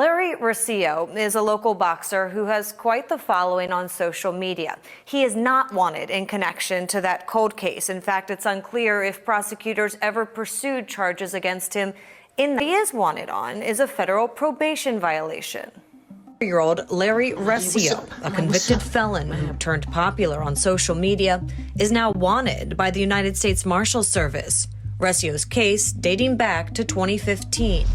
Larry Rocio is a local boxer who has quite the following on social media. He is not wanted in connection to that cold case. In fact, it's unclear if prosecutors ever pursued charges against him. He is wanted on is a federal probation violation. Year-old Larry Rocio, a convicted felon who turned popular on social media, is now wanted by the United States Marshals Service. Rocio's case dating back to 2015.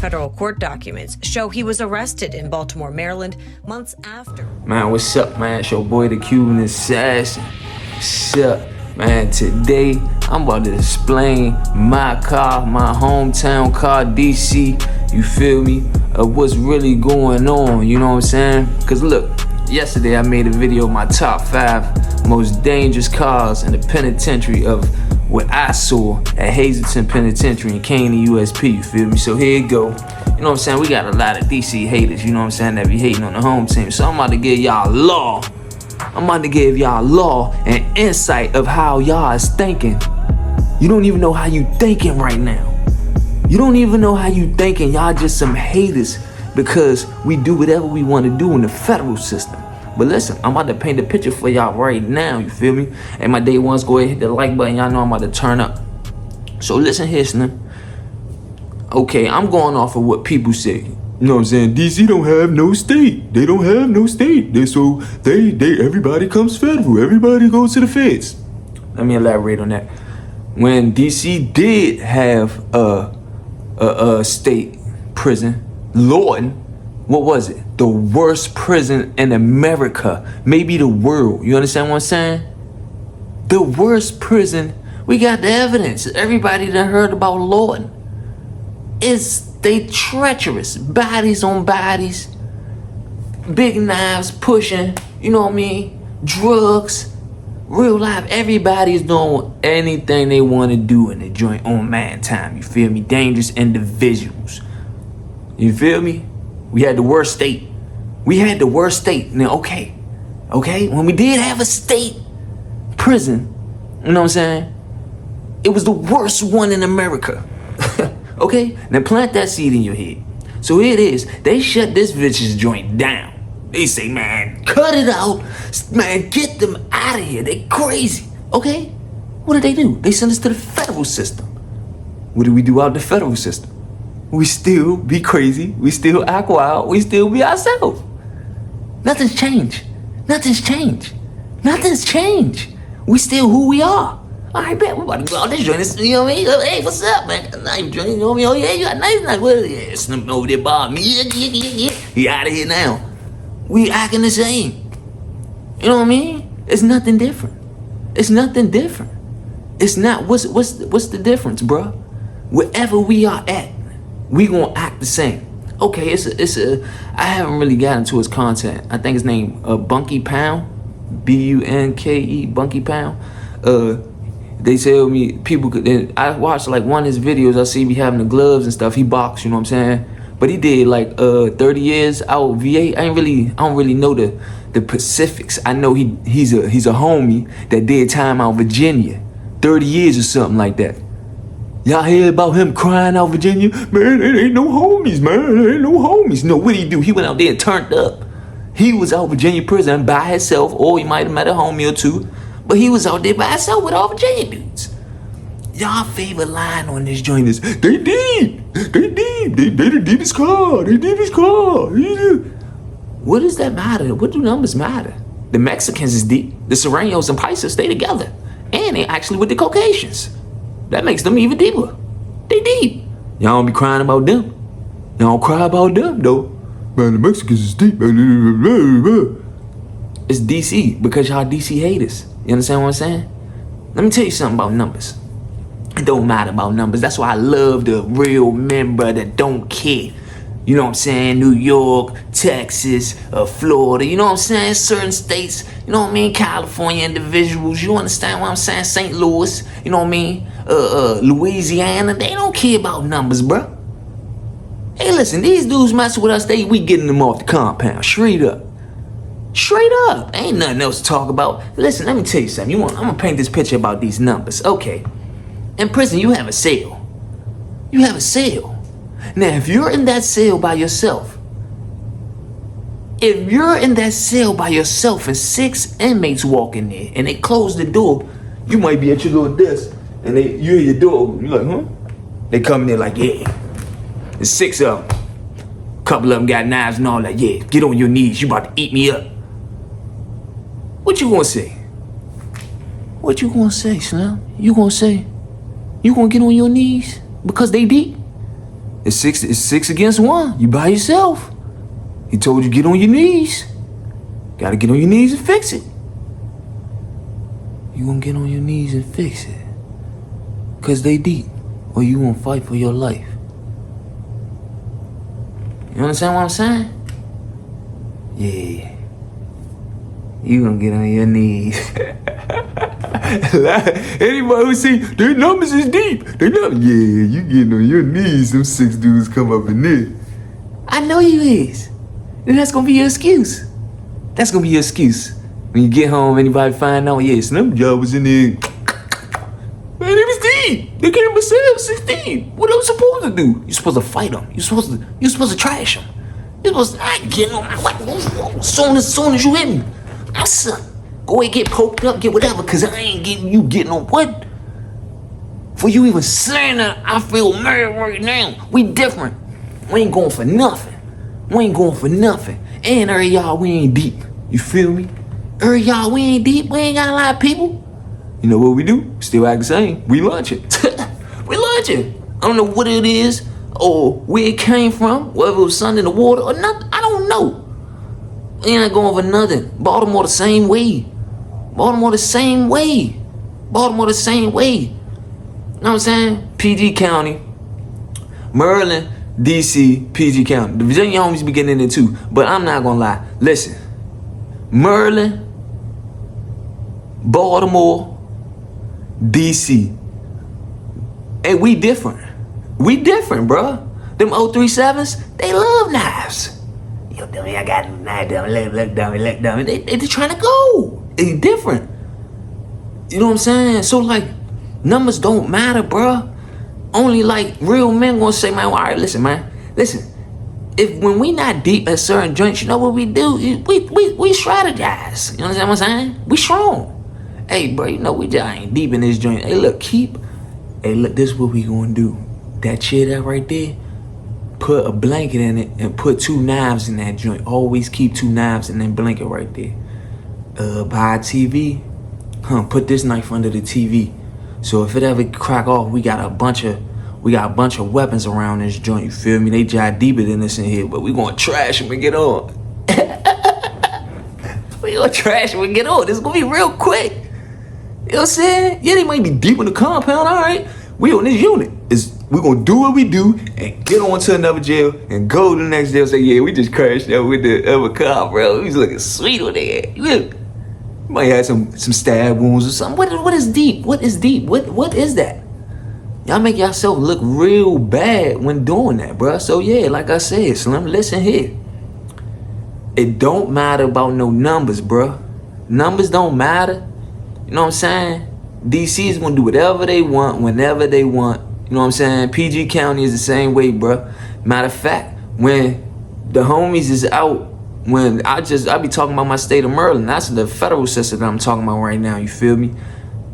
Federal court documents show he was arrested in Baltimore, Maryland, months after. Man, what's up, man? It's your boy, the Cuban Assassin. What's up, man? Today, I'm about to explain my car, my hometown car, DC. You feel me? What's really going on, you know what I'm saying? Cause look, yesterday I made a video of my top 5 most dangerous cars in the penitentiary of what I saw at Hazleton Penitentiary in Caney, USP, you feel me? So here you go. You know what I'm saying? We got a lot of DC haters, you know what I'm saying, that be hating on the home team. So I'm about to give y'all law. I'm about to give y'all law and insight of how y'all is thinking. You don't even know how you thinking right now. You don't even know how you thinking. Y'all just some haters because we do whatever we want to do in the federal system. But listen, I'm about to paint a picture for y'all right now, you feel me? And my day ones, go ahead hit the like button. Y'all know I'm about to turn up. So listen here, Slim. Okay, I'm going off of what people say. You know what I'm saying? DC don't have no state. They don't have no state. Everybody comes federal. Everybody goes to the feds. Let me elaborate on that. When DC did have a state prison, Lorton, what was it? The worst prison in America, maybe the world. You understand what I'm saying? The worst prison. We got the evidence. Everybody that heard about Lorton. They treacherous. Bodies on bodies. Big knives pushing. You know what I mean? Drugs. Real life. Everybody's doing anything they want to do in the joint on man time. You feel me? Dangerous individuals. You feel me? We had the worst state. We had the worst state. Now, okay, when we did have a state prison, you know what I'm saying? It was the worst one in America. Okay? Now plant that seed in your head. So here it is. They shut this vicious joint down. They say, man, cut it out. Man, get them out of here. They crazy. Okay? What did they do? They sent us to the federal system. What did we do out the federal system? We still be crazy. We still act wild. We still be ourselves. Nothing's changed. Nothing's changed. Nothing's changed. We still who we are. All right, bet. We're about to go out this joint. You know what I mean? Hey, what's up, man? Nice joint. You know what I mean? Oh, yeah, you got nice. What is it? Snoop over there, Bob. Yeah. He out of here now. We acting the same. You know what I mean? It's nothing different. It's nothing different. It's not. What's the difference, bro? Wherever we are at, we gonna act the same. Okay, I haven't really gotten to his content. I think his name Bunky Pound, Bunke, Bunky Pound. They tell me people could. I watched like one of his videos. I see me having the gloves and stuff. He boxed, you know what I'm saying? But he did like 30 years out VA. I don't really know the specifics. I know he's a homie that did time out Virginia, 30 years or something like that. Y'all hear about him crying out Virginia? Man, it ain't no homies, man. There ain't no homies. No, what did he do? He went out there and turned up. He was out Virginia prison by himself, or he might have met a homie or two, but he was out there by himself with all Virginia dudes. Y'all favorite line on this joint is, they did his car. What does that matter? What do numbers matter? The Mexicans is deep. The Serranos and Paisas stay together. And they actually with the Caucasians. That makes them even deeper. They deep. Y'all don't be crying about them. Y'all don't cry about them, though. Man, the Mexicans is deep. It's DC because y'all DC haters. You understand what I'm saying? Let me tell you something about numbers. It don't matter about numbers. That's why I love the real member that don't care. You know what I'm saying? New York, Texas, Florida, you know what I'm saying? Certain states, you know what I mean? California individuals, you understand what I'm saying? St. Louis, you know what I mean? Louisiana, they don't care about numbers, bro. Hey, listen, these dudes messing with us, we getting them off the compound, straight up. Straight up, ain't nothing else to talk about. Listen, let me tell you something. I'm gonna paint this picture about these numbers. Okay, in prison, you have a cell. You have a cell. Now, if you're in that cell by yourself, If you're in that cell by yourself and 6 inmates walk in there and they close the door, you might be at your little desk and you hear your door open. You're like, huh? They come in there like, yeah. There's 6 of them. Couple of them got knives and all that. Yeah, get on your knees. You about to eat me up. What you gonna say? What you gonna say, Slim? You gonna say, you gonna get on your knees because they deep? It's 6 against 1. You by yourself. He told you get on your knees. Gotta get on your knees and fix it. You gonna get on your knees and fix it because they deep, or you gonna fight for your life? You understand what I'm saying? Yeah. You gonna get on your knees. Anybody who see their numbers is deep. They know, yeah, you getting on your knees. Them 6 dudes come up in there. I know you is. Then that's gonna be your excuse. That's gonna be your excuse. When you get home, anybody find out, yeah, Slim Joe was in there. Man, it was deep. They came themselves 16. What am I supposed to do? You're supposed to fight them. You're supposed to trash them. You're supposed to, I ain't getting on my way. Soon as you hit me, I suck. Go ahead, get poked up, get whatever, cause I ain't getting you getting on what? For you even saying that, I feel mad right now. We different. We ain't going for nothing. We ain't going for nothing. And y'all, we ain't deep. You feel me? Y'all, we ain't deep. We ain't got a lot of people. You know what we do? Still act the same. We lunch it. We lunch it. I don't know what it is or where it came from, whether it was sun in the water or nothing. I don't know. We ain't going for nothing. Baltimore the same way. Baltimore the same way. Baltimore the same way. You know what I'm saying? PG County, Maryland, DC, PG County. The Virginia homies be getting in there too. But I'm not gonna lie. Listen. Maryland, Baltimore, DC. Hey, we different. We different, bruh. Them 037s, they love knives. Yo, dummy, I got a knife, dummy. Look, dummy. They trying to go. They different. You know what I'm saying? So, like, numbers don't matter, bruh. Only, like, real men gonna say, man, all right, listen, man. Listen, if when we not deep at certain joints, you know what we do? We strategize. You understand what I'm saying? We strong. Hey, bro, you know we just ain't deep in this joint. Hey, look, this is what we gonna do. That chair that right there, put a blanket in it and put 2 knives in that joint. Always keep 2 knives in that blanket right there. Buy a TV, put this knife under the TV. So if it ever crack off, we got a bunch of weapons around this joint. You feel me? They jive deeper than this in here, but we gonna trash them and get on. We gonna trash them and get on. This is gonna be real quick. You know what I'm saying? Yeah, they might be deep in the compound. All right, we on this unit. We gonna do what we do and get on to another jail and go to the next jail and say, yeah, we just crashed out with the other cop, bro. We was looking sweet on there. You might have some stab wounds or something. What is deep? What is deep? What is that? Y'all make yourself look real bad when doing that, bro. So yeah, like I said, Slim, listen here. It don't matter about no numbers, bro. Numbers don't matter. You know what I'm saying? DC is gonna do whatever they want, whenever they want. You know what I'm saying? PG County is the same way, bro. Matter of fact, when the homies is out, when I be talking about my state of Maryland, that's the federal system that I'm talking about right now. You feel me?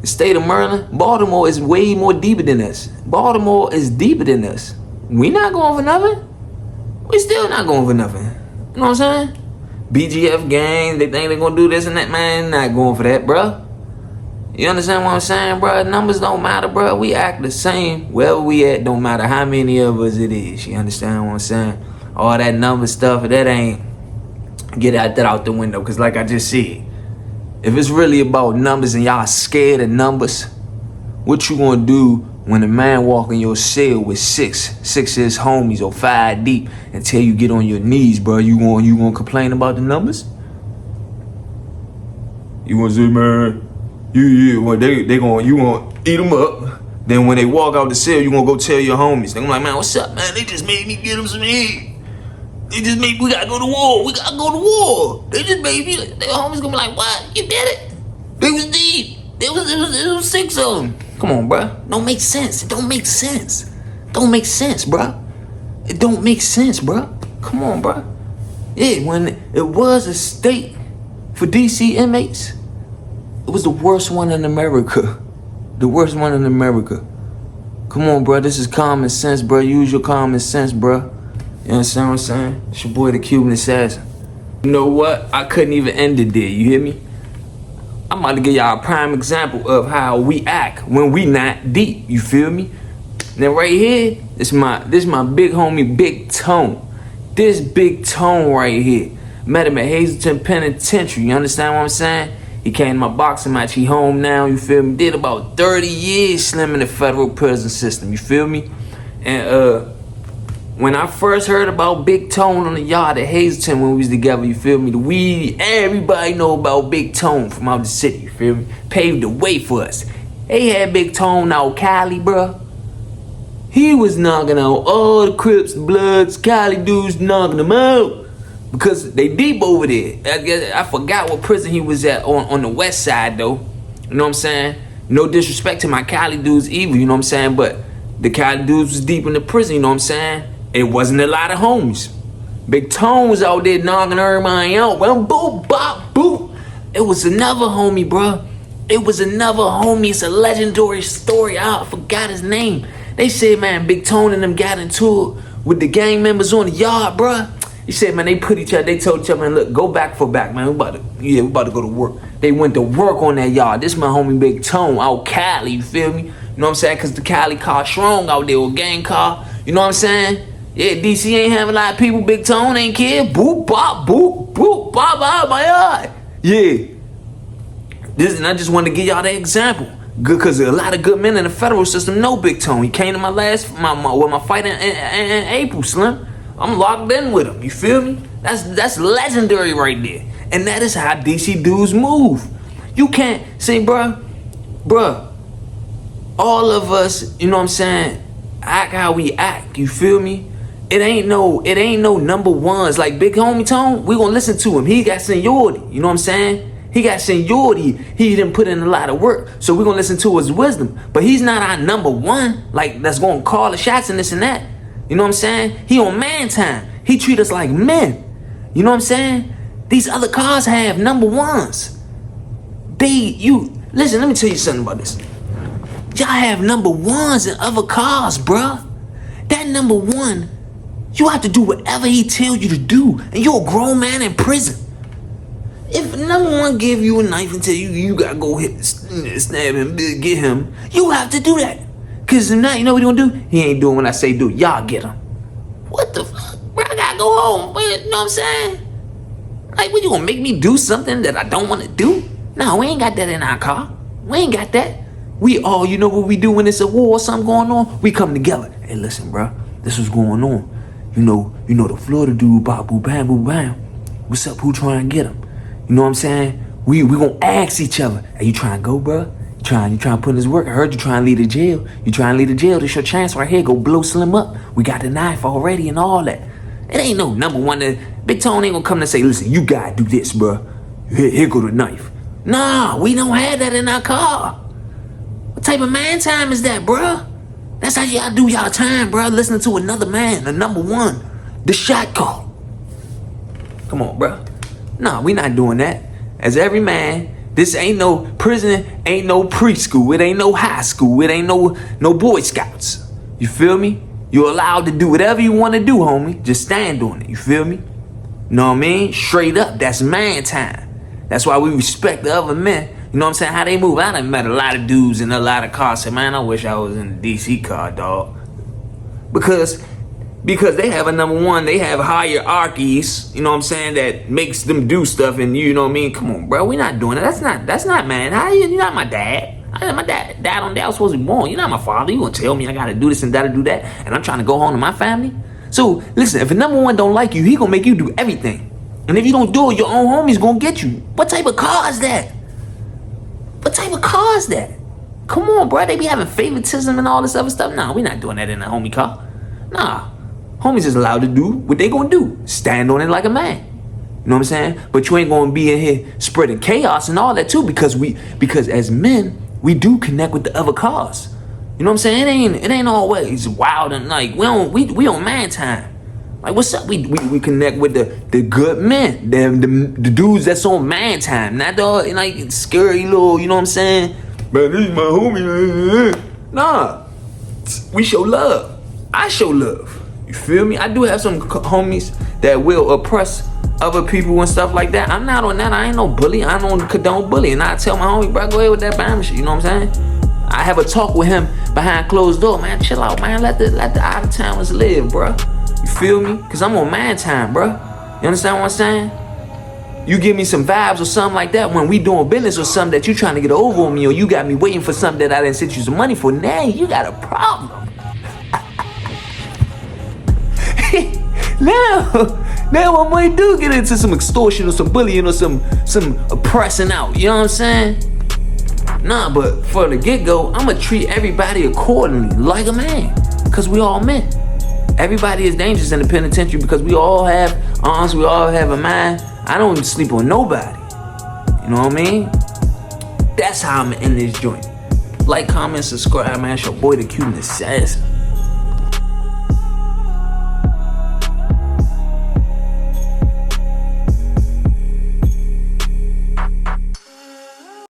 The state of Maryland, Baltimore is way more deeper than us. Baltimore is deeper than us. We not going for nothing. We still not going for nothing. You know what I'm saying? BGF gang, they think they gonna do this and that, man. Not going for that, bro. You understand what I'm saying, bro? Numbers don't matter, bro. We act the same wherever we at. Don't matter how many of us it is. You understand what I'm saying? All that number stuff, that ain't, get that out the window. Cause like I just said, if it's really about numbers and y'all scared of numbers, what you gonna do when a man walk in your cell with six of his homies or 5 deep and tell you get on your knees, bro? You gonna complain about the numbers? You gonna say, man, you gonna eat them up. Then when they walk out the cell, you gonna go tell your homies. They gonna like, man, what's up, man? They just made me get them some heat. We gotta go to war. They just made me, their homies gonna be like, what? You did it? They was deep. There was 6 of them. Come on, bro. Don't make sense. It don't make sense. Don't make sense, bro. It don't make sense, bro. Come on, bro. Yeah, when it was a state for DC inmates, it was the worst one in America. The worst one in America. Come on, bro. This is common sense, bro. Use your common sense, bro. You understand what I'm saying? It's your boy, the Cuban Assassin. You know what? I couldn't even end it there. You hear me? I'm about to give y'all a prime example of how we act when we not deep. You feel me? Now right here, this my big homie, Big Tone. This Big Tone right here. Met him at Hazleton Penitentiary. You understand what I'm saying? He came to my boxing match. He home now. You feel me? Did about 30 years slim in the federal prison system. You feel me? And when I first heard about Big Tone on the yard at Hazleton when we was together, you feel me? Everybody know about Big Tone from out the city, you feel me? Paved the way for us. They had Big Tone out Cali, bruh. He was knocking out all the Crips, the Bloods, Cali dudes, knocking them out. Because they deep over there. I forgot what prison he was at on the west side, though. You know what I'm saying? No disrespect to my Cali dudes either, you know what I'm saying? But the Cali dudes was deep in the prison, you know what I'm saying? It wasn't a lot of homies. Big Tone was out there knocking everybody out. Well, boop, bop, boop. It was another homie, bruh. It was another homie. It's a legendary story. I forgot his name. They said, man, Big Tone and them got into it with the gang members on the yard, bruh. He said, man, they told each other, man, look, go back for back, man. We about to go to work. They went to work on that yard. This my homie Big Tone out Cali, you feel me? You know what I'm saying? Cause the Cali car strong out there with gang car. You know what I'm saying? Yeah, DC ain't having a lot of people. Big Tone ain't care. Boop, bop, boop, boop, bop, bop, my eye. Yeah. And I just wanted to give y'all that example. Good, cause a lot of good men in the federal system know Big Tone. He came to my fight in April, Slim. I'm locked in with him. You feel me? That's legendary right there. And that is how DC dudes move. You can't say, bruh. All of us, you know what I'm saying, act how we act. You feel me? It ain't no number ones. Like Big Homie Tone, we gonna listen to him. He got seniority. You know what I'm saying? He got seniority. He didn't put in a lot of work. So we're gonna listen to his wisdom. But he's not our number one, like that's gonna call the shots and this and that. You know what I'm saying? He on man time. He treat us like men. You know what I'm saying? These other cars have number ones. Listen, let me tell you something about this. Y'all have number ones in other cars, bruh. That number one, you have to do whatever he tells you to do. And you're a grown man in prison. If number one give you a knife and tell you gotta go stab him, get him, you have to do that. Cause if not, you know what he gonna do? He ain't doing what I say do. Y'all get him. What the fuck? Bro, I gotta go home. You know what I'm saying? Like, what, you gonna make me do something that I don't wanna do? No, we ain't got that in our car. We ain't got that. We all, you know what we do when it's a war or something going on? We come together. Hey, listen, bro, this was going on. You know the Florida dude, bop, boop, bam, boop, bam. What's up? Who trying to get him? You know what I'm saying? We gonna ask each other. Hey, you trying to go, bro? You trying to put in his work? I heard you trying to leave the jail. You trying to leave the jail? This your chance right here. Go blow Slim up. We got the knife already and all that. It ain't no number one. Big Tone ain't gonna come and say, listen, you gotta do this, bro. Here go the knife. Nah, we don't have that in our car. What type of man time is that, bro? That's how y'all do y'all time, bro. Listening to another man, the number one, the shot call. Come on, bro. Nah, we not doing that. As every man, this ain't no prison, ain't no preschool, it ain't no high school, it ain't no Boy Scouts. You feel me? You're allowed to do whatever you want to do, homie. Just stand on it. You feel me? Know what I mean? Straight up, that's man time. That's why we respect the other men. You know what I'm saying? How they move. I done met a lot of dudes in a lot of cars. Say, man, I wish I was in the DC car, dog. Because they have a number one, they have hierarchies, you know what I'm saying, that makes them do stuff, and you know what I mean? Come on, bro, we not doing it. That's not man. You're not my dad. My dad on that was supposed to be born. You're not my father. You gonna tell me I gotta do this and gotta do that, and I'm trying to go home to my family? So, listen, if a number one don't like you, he gonna make you do everything. And if you don't do it, your own homie's gonna get you. What type of car is that? What type of car is that? Come on, bro. They be having favoritism and all this other stuff. Nah, we not doing that in a homie car. Nah. Homies is allowed to do what they gonna do. Stand on it like a man. You know what I'm saying? But you ain't gonna be in here spreading chaos and all that too, because as men, we do connect with the other cars. You know what I'm saying? It ain't always wild and like we on man time. Like, what's up? We connect with the good men, the dudes that's on man time, not the like scary little, you know what I'm saying? Man, this is my homie. Nah, we show love. I show love. You feel me? I do have some homies that will oppress other people and stuff like that. I'm not on that. I ain't no bully. I don't condone bullying. I tell my homie, bro, go ahead with that bam shit. You know what I'm saying? I have a talk with him behind closed door. Man, chill out, man. Let the out of towners live, bro. You feel me? Cause I'm on man time, bro. You understand what I'm saying? You give me some vibes or something like that when we doing business or something that you trying to get over on me, or you got me waiting for something that I didn't send you some money for. Now you got a problem. Now I might do get into some extortion or some bullying or some oppressing out. You know what I'm saying? Nah, but for the get-go, I'ma treat everybody accordingly, like a man. Cause we all men. Everybody is dangerous in the penitentiary because we all have arms, we all have a mind. I don't sleep on nobody. You know what I mean? That's how I'm in this joint. Like, comment, subscribe, man. It's your boy, the Cuban Assassin.